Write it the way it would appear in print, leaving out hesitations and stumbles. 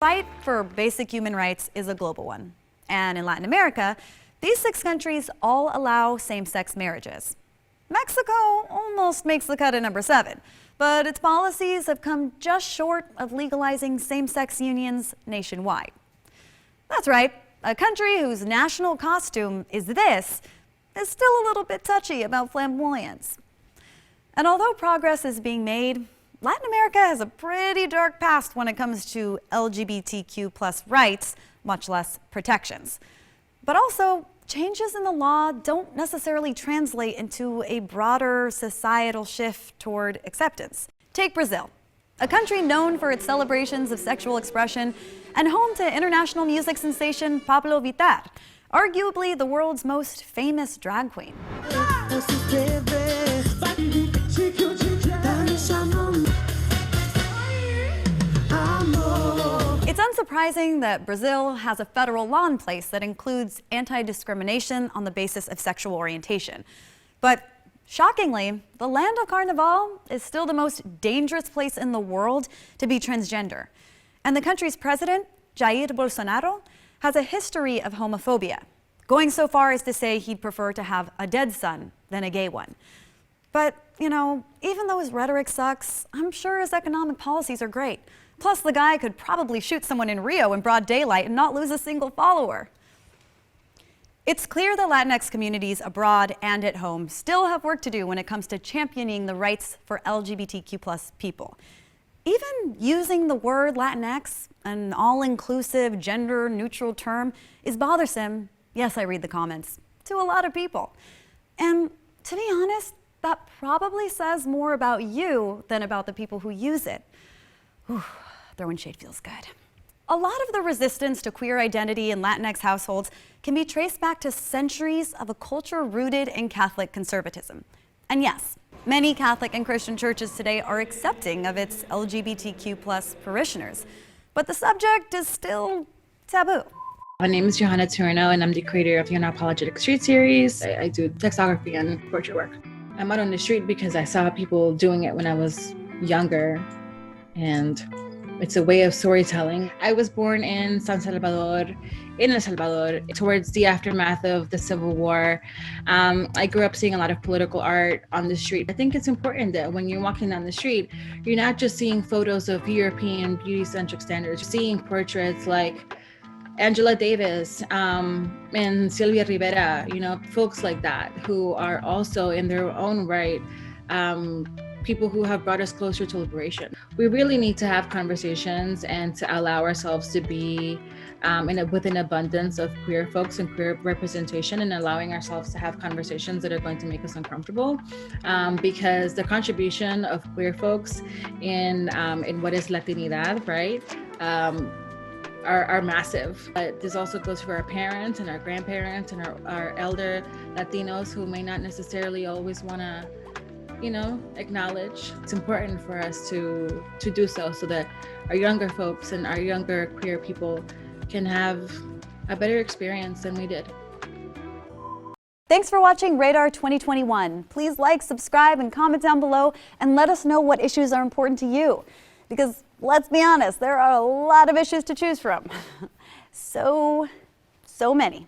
The fight for basic human rights is a global one. And in Latin America, these 6 countries all allow same-sex marriages. Mexico almost makes the cut at number 7, but its policies have come just short of legalizing same-sex unions nationwide. That's right, a country whose national costume is this is still a little bit touchy about flamboyance. And although progress is being made, Latin America has a pretty dark past when it comes to LGBTQ plus rights, much less protections. But also, changes in the law don't necessarily translate into a broader societal shift toward acceptance. Take Brazil, a country known for its celebrations of sexual expression and home to international music sensation Pablo Vittar, arguably the world's most famous drag queen. It's unsurprising that Brazil has a federal law in place that includes anti-discrimination on the basis of sexual orientation. But shockingly, the land of Carnival is still the most dangerous place in the world to be transgender. And the country's president, Jair Bolsonaro, has a history of homophobia, going so far as to say he'd prefer to have a dead son than a gay one. But, you know, even though his rhetoric sucks, I'm sure his economic policies are great. Plus, the guy could probably shoot someone in Rio in broad daylight and not lose a single follower. It's clear that Latinx communities abroad and at home still have work to do when it comes to championing the rights for LGBTQ plus people. Even using the word Latinx, an all-inclusive, gender-neutral term, is bothersome, yes, I read the comments, to a lot of people. And to be honest, that probably says more about you than about the people who use it. Whew, throwing shade feels good. A lot of the resistance to queer identity in Latinx households can be traced back to centuries of a culture rooted in Catholic conservatism. And yes, many Catholic and Christian churches today are accepting of its LGBTQ plus parishioners, but the subject is still taboo. My name is Johanna Toruño, and I'm the creator of the Unapologetic Street series. I do textography and portrait work. I'm out on the street because I saw people doing it when I was younger, and it's a way of storytelling. I was born in San Salvador, in El Salvador, towards the aftermath of the Civil War. I grew up seeing a lot of political art on the street. I think it's important that when you're walking down the street, you're not just seeing photos of European beauty-centric standards, you're seeing portraits like Angela Davis and Sylvia Rivera, you know, folks like that who are also in their own right people who have brought us closer to liberation. We really need to have conversations and to allow ourselves to be with an abundance of queer folks and queer representation, and allowing ourselves to have conversations that are going to make us uncomfortable, because the contribution of queer folks in what is Latinidad, right? Are massive. But this also goes for our parents and our grandparents and our elder Latinos who may not necessarily always want to, you know, acknowledge. It's important for us to do so that our younger folks and our younger queer people can have a better experience than we did. Thanks for watching Radar 2021. Please like, subscribe, and comment down below and let us know what issues are important to you. Because let's be honest, there are a lot of issues to choose from. So many.